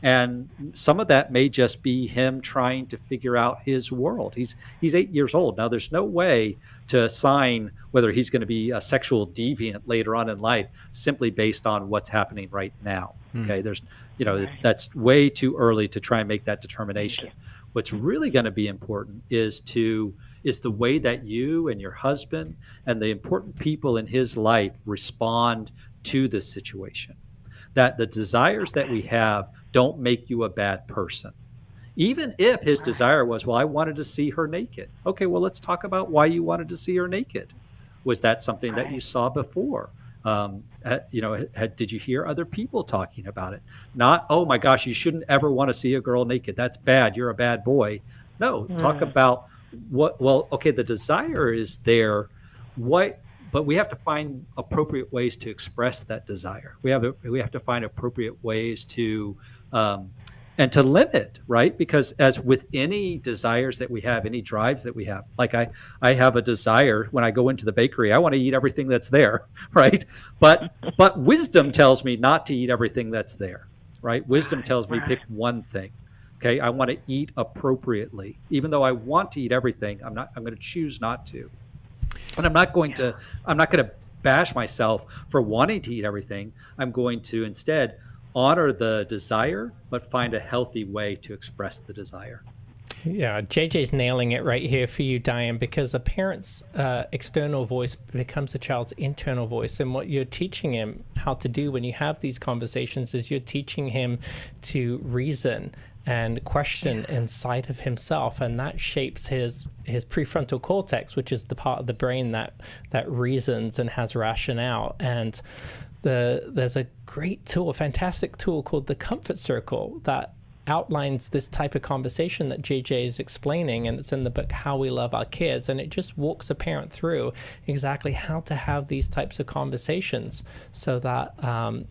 Speaker 4: and some of that may just be him trying to figure out his world. He's 8 years old. Now, there's no way to assign whether he's going to be a sexual deviant later on in life simply based on what's happening right now. Okay, there's, that's way too early to try and make that determination. What's really going to be important is the way that you and your husband and the important people in his life respond to this situation. That the desires that we have don't make you a bad person. Even if his desire was, well, I wanted to see her naked. Okay, well, let's talk about why you wanted to see her naked. Was that something that you saw before? Did you hear other people talking about it? Not, oh my gosh, you shouldn't ever want to see a girl naked. That's bad. You're a bad boy. No, talk about the desire is there. But we have to find appropriate ways to express that desire. We have to find appropriate ways to and to limit, right? Because as with any desires that we have, any drives that we have, like I have a desire when I go into the bakery, I want to eat everything that's there, right? But wisdom tells me not to eat everything that's there, right? Wisdom tells me pick one thing. Okay, I want to eat appropriately, even though I want to eat everything. I'm going to choose not to. And I'm not going to bash myself for wanting to eat everything. I'm going to instead honor the desire, but find a healthy way to express the desire.
Speaker 3: Yeah, JJ's nailing it right here for you, Diane, because a parent's external voice becomes a child's internal voice. And what you're teaching him how to do when you have these conversations is you're teaching him to reason and question inside of himself. And that shapes his prefrontal cortex, which is the part of the brain that reasons and has rationale. And there's a great tool, a fantastic tool called the Comfort Circle that outlines this type of conversation that JJ is explaining, and it's in the book How We Love Our Kids, and it just walks a parent through exactly how to have these types of conversations so that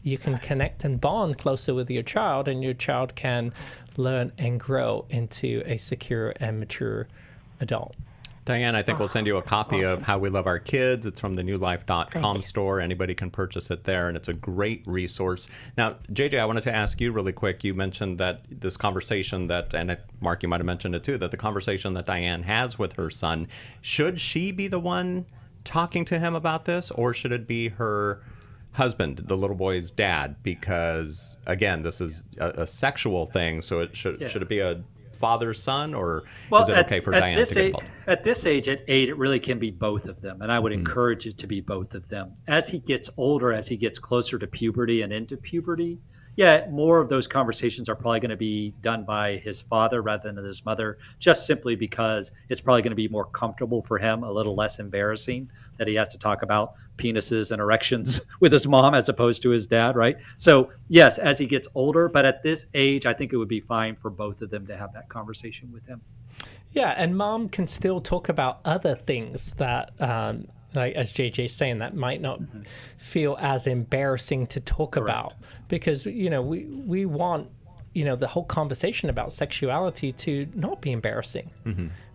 Speaker 3: you can connect and bond closer with your child, and your child can learn and grow into a secure and mature adult.
Speaker 2: Diane, I think we'll send you a copy of How We Love Our Kids. It's from the newlife.com store. Anybody can purchase it there, and it's a great resource. Now, JJ, I wanted to ask you really quick. You mentioned that this conversation that, and Mark, you might have mentioned it too, that the conversation that Diane has with her son, should she be the one talking to him about this, or should it be her husband, the little boy's dad? Because, again, this is a sexual thing, so should it be a father's son, or is it okay for Diane to get involved?
Speaker 4: At this age, at 8, it really can be both of them, and I would encourage it to be both of them. As he gets older, as he gets closer to puberty and into puberty, more of those conversations are probably going to be done by his father rather than his mother, just simply because it's probably going to be more comfortable for him, a little less embarrassing that he has to talk about penises and erections with his mom as opposed to his dad, right? So yes, as he gets older, but at this age, I think it would be fine for both of them to have that conversation with him.
Speaker 3: Yeah, and mom can still talk about other things that, like as JJ's saying, that might not feel as embarrassing to talk about, because we want the whole conversation about sexuality to not be embarrassing.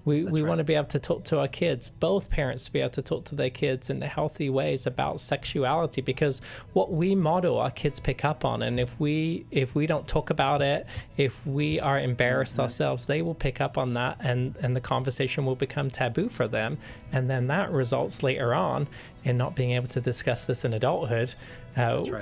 Speaker 3: We want to be able to talk to our kids, both parents to be able to talk to their kids in healthy ways about sexuality, because what we model, our kids pick up on. And if we don't talk about it, if we are embarrassed ourselves, they will pick up on that, and the conversation will become taboo for them. And then that results later on in not being able to discuss this in adulthood,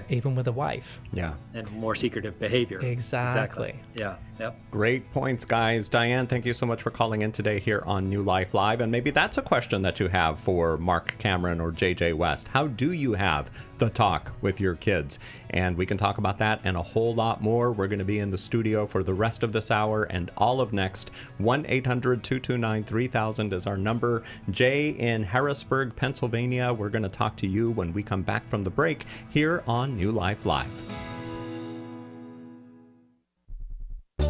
Speaker 3: even with a wife.
Speaker 2: Yeah.
Speaker 4: And more secretive behavior.
Speaker 3: Exactly.
Speaker 4: Yeah. Yep.
Speaker 2: Great points, guys. Diane, thank you so much for calling in today here on New Life Live. And maybe that's a question that you have for Marc Cameron or JJ West. How do you have the talk with your kids? And we can talk about that and a whole lot more. We're going to be in the studio for the rest of this hour and all of next. 1-800-229-3000 is our number. Jay in Harrisburg, Pennsylvania. We're going to talk to you when we come back from the break here on New Life Live.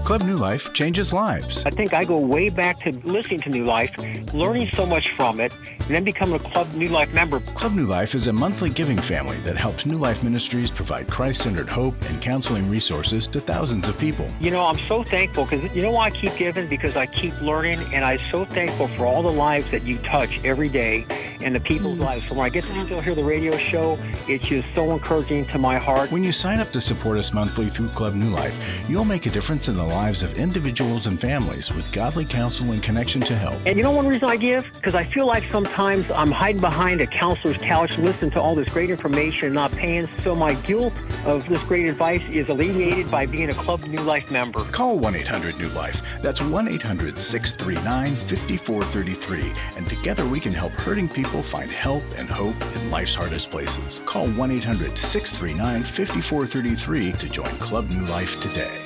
Speaker 1: Club New Life changes lives.
Speaker 14: I think I go way back to listening to New Life, learning so much from it, and then becoming a Club New Life member.
Speaker 1: Club New Life is a monthly giving family that helps New Life Ministries provide Christ-centered hope and counseling resources to thousands of people.
Speaker 14: I'm so thankful because why I keep giving? Because I keep learning, and I'm so thankful for all the lives that you touch every day and the people's lives. So when I get to still hear the radio show, it's just so encouraging to my heart.
Speaker 1: When you sign up to support us monthly through Club New Life, you'll make a difference in the lives of individuals and families with godly counsel and connection to help.
Speaker 14: And one reason I give? Because I feel like sometimes I'm hiding behind a counselor's couch, listening to all this great information and not paying, so my guilt of this great advice is alleviated by being a Club New Life member.
Speaker 1: Call 1-800-NEW-LIFE. That's 1-800-639-5433. And together we can help hurting people find help and hope in life's hardest places. Call 1-800-639-5433 to join Club New Life today.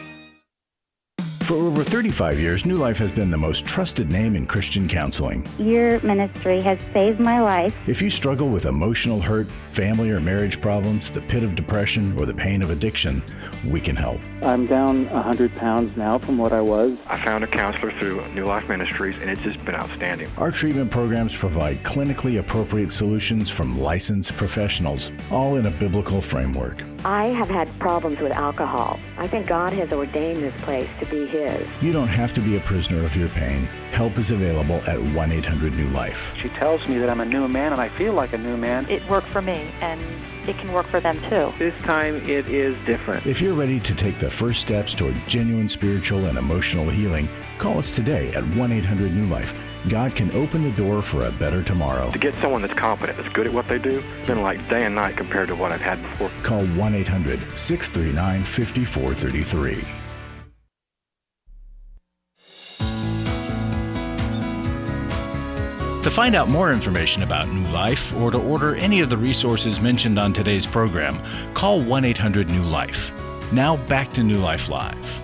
Speaker 1: For over 35 years, New Life has been the most trusted name in Christian counseling.
Speaker 15: Your ministry has saved my life.
Speaker 1: If you struggle with emotional hurt, family or marriage problems, the pit of depression, or the pain of addiction, we can help.
Speaker 16: I'm down 100 pounds now from what I was.
Speaker 17: I found a counselor through New Life Ministries, and it's just been outstanding.
Speaker 1: Our treatment programs provide clinically appropriate solutions from licensed professionals, all in a biblical framework.
Speaker 12: I have had problems with alcohol. I think God has ordained this place to be His.
Speaker 1: You don't have to be a prisoner of your pain. Help is available at 1-800-NEW-LIFE.
Speaker 16: She tells me that I'm a new man, and I feel like a new man.
Speaker 10: It worked for me, and it can work for them too.
Speaker 16: This time it is different.
Speaker 1: If you're ready to take the first steps toward genuine spiritual and emotional healing, call us today at 1-800-NEW-LIFE. God can open the door for a better tomorrow.
Speaker 17: To get someone that's competent, that's good at what they do, it's been like day and night compared to what I've had before.
Speaker 1: Call 1-800-639-5433. To find out more information about New Life or to order any of the resources mentioned on today's program, call 1-800-NEW-LIFE. Now back to New Life Live.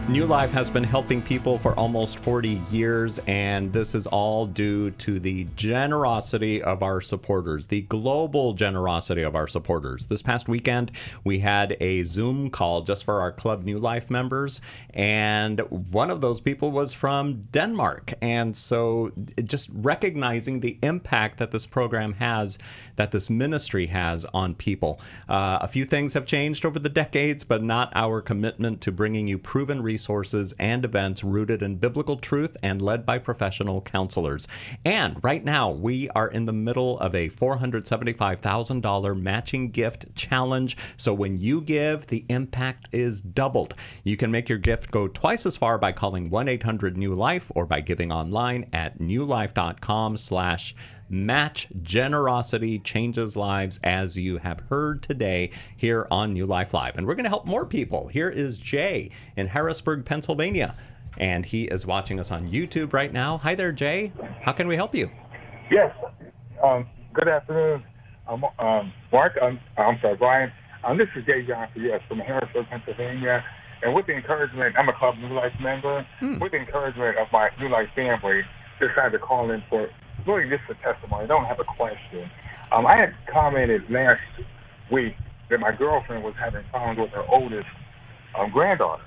Speaker 2: New Life has been helping people for almost 40 years, and this is all due to the generosity of our supporters, the global generosity of our supporters. This past weekend, we had a Zoom call just for our Club New Life members, and one of those people was from Denmark. And so just recognizing the impact that this program has, that this ministry has on people. A few things have changed over the decades, but not our commitment to bringing you proven resources and events rooted in biblical truth and led by professional counselors. And right now, we are in the middle of a $475,000 matching gift challenge. So when you give, the impact is doubled. You can make your gift go twice as far by calling 1-800-NEW-LIFE or by giving online at newlife.com/match. Generosity changes lives, as you have heard today here on New Life Live. And we're going to help more people. Here is Jay in Harrisburg, Pennsylvania, and he is watching us on YouTube right now. Hi there, Jay. How can we help you?
Speaker 18: Yes. Good afternoon, Mark. I'm sorry, Brian. This is Jay Johnson, yes, from Harrisburg, Pennsylvania. And with the encouragement, I'm a Club New Life member. With the encouragement of my New Life family, decided to call in for really just a testimony. I don't have a question. I had commented last week that my girlfriend was having problems with her oldest granddaughter.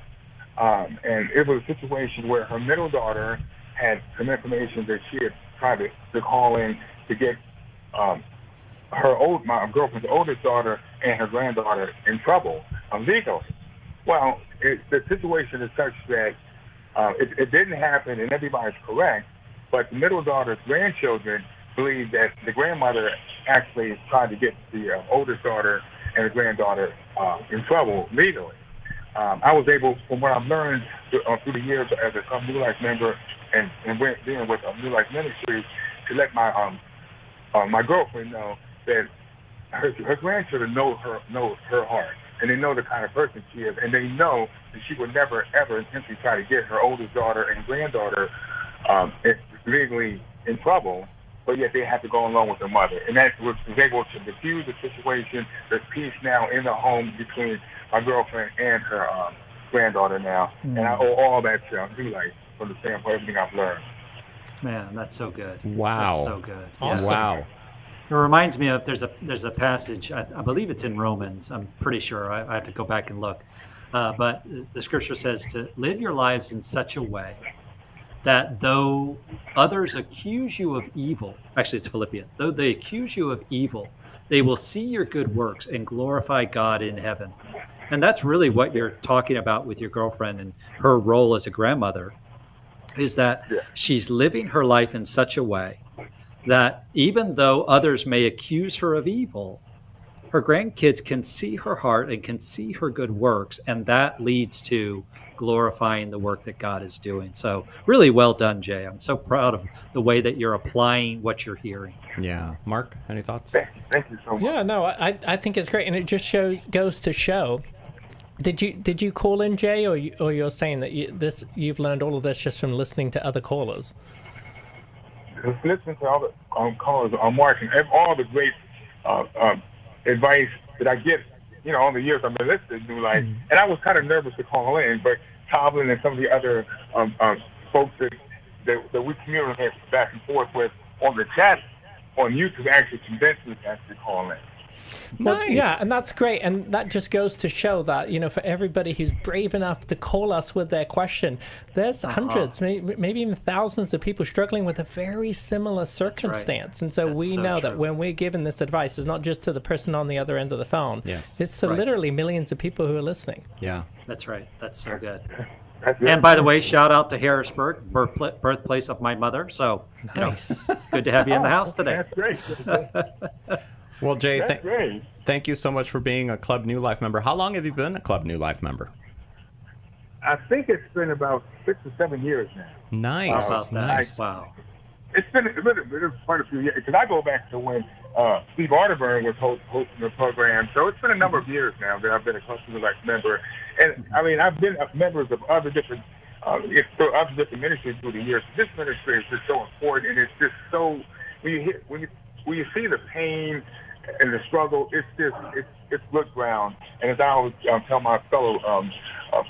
Speaker 18: And it was a situation where her middle daughter had some information that she had tried to call in to get my girlfriend's oldest daughter and her granddaughter in trouble legally. Well, the situation is such that it didn't happen, and everybody's correct, but the middle daughter's grandchildren believe that the grandmother actually tried to get the oldest daughter and the granddaughter in trouble legally. I was able, from what I've learned through the years as a New Life member and dealing with New Life Ministries, to let my my girlfriend know that her grandchildren know her heart, and they know the kind of person she is, and they know that she would never ever intentionally try to get her oldest daughter and granddaughter legally in trouble, but yet they have to go along with their mother. And that was able to diffuse the situation. There's peace now in the home between my girlfriend and her granddaughter now. And I owe all that to New Life from the standpoint of everything I've learned.
Speaker 4: Man, that's so good.
Speaker 2: Wow.
Speaker 4: That's so good.
Speaker 2: Awesome.
Speaker 4: Yeah.
Speaker 2: Wow.
Speaker 4: It reminds me of, there's a passage, I believe it's in Romans, I'm pretty sure, I have to go back and look. But the scripture says to live your lives in such a way that though others accuse you of evil, actually it's Philippians, though they accuse you of evil, they will see your good works and glorify God in heaven. And that's really what you're talking about with your girlfriend and her role as a grandmother, is that she's living her life in such a way that even though others may accuse her of evil, her grandkids can see her heart and can see her good works, and that leads to glorifying the work that God is doing. So really well done, Jay. I'm so proud of the way that you're applying what you're hearing.
Speaker 2: Yeah. Mark, any thoughts?
Speaker 18: Thank you so much.
Speaker 3: Yeah, no, I think it's great, and it just goes to show. Did you call in, Jay, or you're saying that you've learned all of this just from listening to other callers?
Speaker 18: Just listening to all the callers on Mark and all the great advice that I get, all the years I've been listening to New Life. And I was kind of nervous to call in, but Toblin and some of the other folks that we communicate back and forth with on the chat on YouTube actually convinced me to actually call in.
Speaker 3: Nice. Yeah, and that's great. And that just goes to show that, for everybody who's brave enough to call us with their question, there's hundreds, maybe even thousands of people struggling with a very similar circumstance. Right. And so we know that when we're giving this advice, it's not just to the person on the other end of the phone.
Speaker 2: Yes.
Speaker 3: It's to literally millions of people who are listening.
Speaker 2: Yeah.
Speaker 4: That's right. That's so good. And by the way, shout out to Harrisburg, birthplace of my mother. So,
Speaker 3: nice.
Speaker 4: Good to have you in the house today.
Speaker 18: That's great.
Speaker 2: Well, Jay,
Speaker 18: great.
Speaker 2: Thank you so much for being a Club New Life member. How long have you been a Club New Life member?
Speaker 18: I think it's been about 6 or 7 years now.
Speaker 2: Nice.
Speaker 4: How about that?
Speaker 2: Nice.
Speaker 4: Wow.
Speaker 18: it's been quite a few years, because I go back to when Steve Arterburn was hosting the program. So it's been a number of years now that I've been a Club New Life member. And I mean, I've been members of other different ministries through the years. This ministry is just so important, and it's just so, when you see the pain and the struggle, it's blood ground. And as I always tell my fellow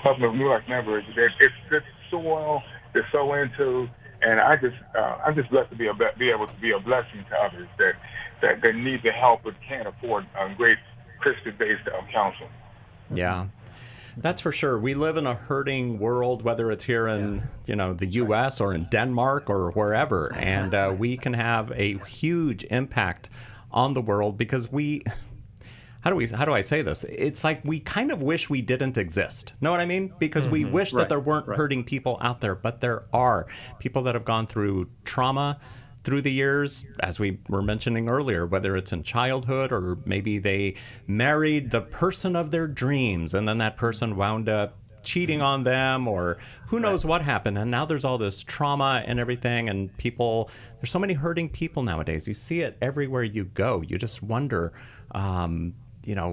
Speaker 18: Club New Life members, that it's this soil to sow into. And I'm just blessed to be able to be a blessing to others that need the help but can't afford great Christian-based counsel.
Speaker 2: Yeah, that's for sure. We live in a hurting world, whether it's here in the U.S. or in Denmark or wherever, and we can have a huge impact on the world because we. How do I say this? It's like we kind of wish we didn't exist. Know what I mean? Because we wish that there weren't hurting people out there, but there are people that have gone through trauma through the years, as we were mentioning earlier, whether it's in childhood or maybe they married the person of their dreams and then that person wound up cheating on them, or who knows what happened. And now there's all this trauma and everything, and there's so many hurting people nowadays. You see it everywhere you go. You just wonder,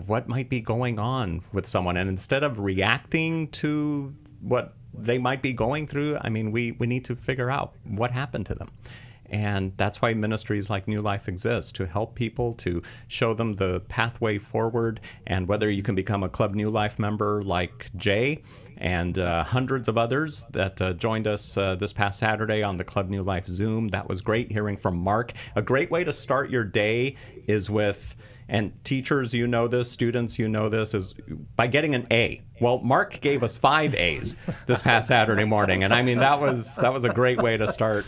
Speaker 2: what might be going on with someone. And instead of reacting to what they might be going through, I mean, we need to figure out what happened to them. And that's why ministries like New Life exist, to help people, to show them the pathway forward. And whether you can become a Club New Life member like Jay and hundreds of others that joined us this past Saturday on the Club New Life Zoom. That was great hearing from Mark. A great way to start your day is with, and teachers, you know this, students, you know this, is by getting an A. Well, Mark gave us 5 A's this past Saturday morning, and I mean that was a great way to start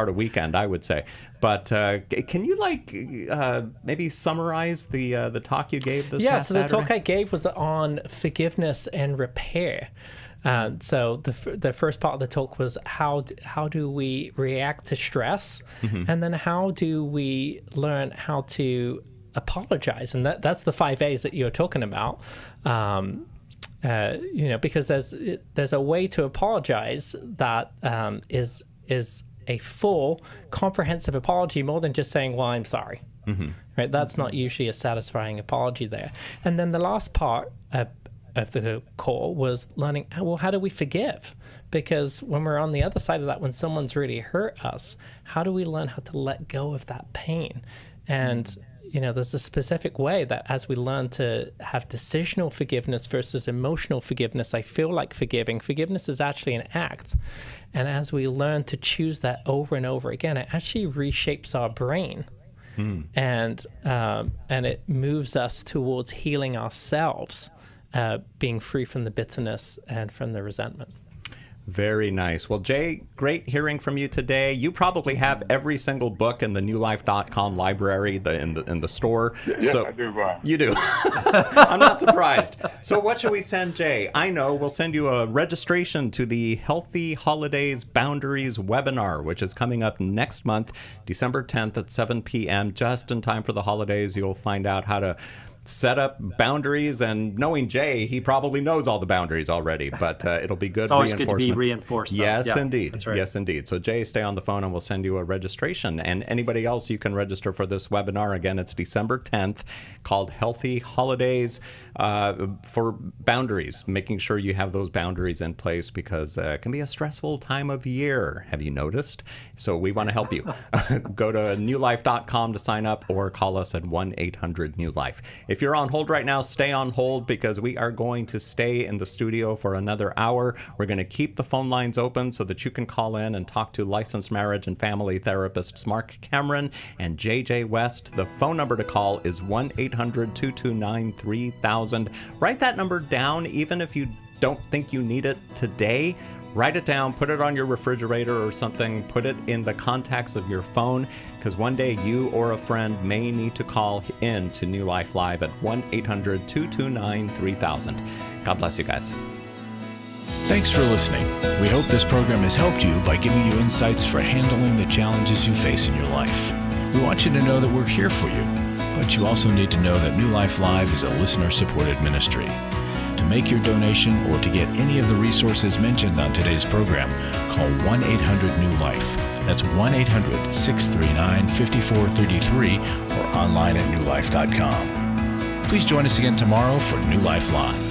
Speaker 2: a weekend, I would say. But can you maybe summarize the talk you gave this past Saturday?
Speaker 3: Yeah, so the talk I gave was on forgiveness and repair. So the first part of the talk was how do we react to stress, and then how do we learn how to apologize, and that's the 5 A's that you're talking about. Because there's a way to apologize that is a full, comprehensive apology, more than just saying, "Well, I'm sorry." Right? That's not usually a satisfying apology there. And then the last part of the call was learning, well, how do we forgive? Because when we're on the other side of that, when someone's really hurt us, how do we learn how to let go of that pain? And there's a specific way that as we learn to have decisional forgiveness versus emotional forgiveness, I feel like forgiveness is actually an act. And as we learn to choose that over and over again, it actually reshapes our brain. And it moves us towards healing ourselves, being free from the bitterness and from the resentment.
Speaker 2: Very nice. Well, Jay, great hearing from you today. You probably have every single book in the newlife.com library in the store.
Speaker 18: Yes, I do, Brian.
Speaker 2: You do. I'm not surprised. So what should we send Jay? I know we'll send you a registration to the Healthy Holidays Boundaries webinar, which is coming up next month, December 10th at 7 p.m., just in time for the holidays. You'll find out how to set up boundaries, and knowing Jay, he probably knows all the boundaries already, but it'll be good.
Speaker 4: It's always good to be reinforced, though.
Speaker 2: Yes,
Speaker 4: yeah,
Speaker 2: indeed.
Speaker 4: That's right.
Speaker 2: Yes, indeed. So Jay, stay on the phone and we'll send you a registration. And anybody else, you can register for this webinar. Again, it's December 10th, called Healthy Holidays, for boundaries, making sure you have those boundaries in place, because it can be a stressful time of year. Have you noticed? So we want to help you. Go to newlife.com to sign up, or call us at 1-800-NEW-LIFE. If you're on hold right now, stay on hold, because we are going to stay in the studio for another hour. We're going to keep the phone lines open so that you can call in and talk to licensed marriage and family therapists Marc Cameron and J.J. West. The phone number to call is 1-800-229-3000. Write that number down, even if you don't think you need it today. Write it down, put it on your refrigerator or something, put it in the contacts of your phone, because one day you or a friend may need to call in to New Life Live at 1-800-229-3000. God bless you guys.
Speaker 1: Thanks for listening. We hope this program has helped you by giving you insights for handling the challenges you face in your life. We want you to know that we're here for you, but you also need to know that New Life Live is a listener-supported ministry. To make your donation or to get any of the resources mentioned on today's program, call 1-800-NEW-LIFE. That's 1-800-639-5433 or online at newlife.com. Please join us again tomorrow for New Life Live.